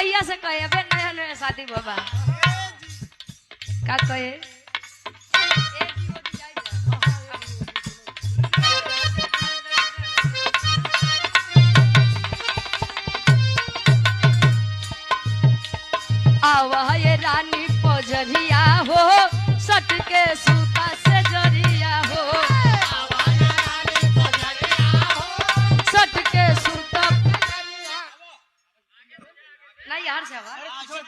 कहिया से कहे अबे नया नया शादी बाबा का कहे आवा ये रानी पोजरिया हो सट के सूता से जरिया हो सट के सूता नहीं यार से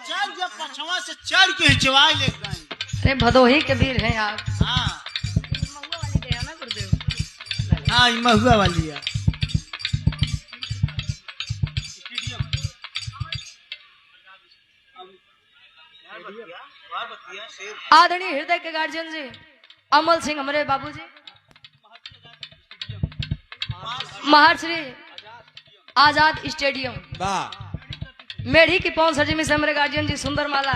चल जब पछवा से चढ़ के हिचवाई ले गए। अरे भदोही के वीर हैं आप। हाँ महुआ वाली के है ना गुरुदेव। हाँ ये महुआ वाली है। आदरणीय हृदय के गार्जियन जी अमल सिंह हमारे बाबूजी महर्षि आजाद स्टेडियम मेढ़ी की पवन सजी में से हमारे गार्जियन जी सुंदर माला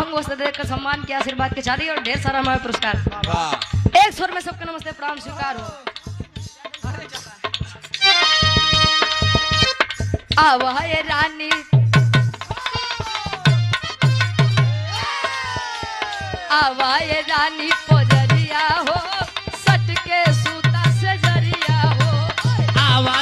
अंगों से देकर सम्मान के आशीर्वाद के चारी और ढेर सारा हमारे पुरस्कार एक स्वर में सबका नमस्ते प्रणाम स्वीकार हो। आवा ये रानी आवा ये रानी पोजरिया हो सट के सूता से जरिया हो आवा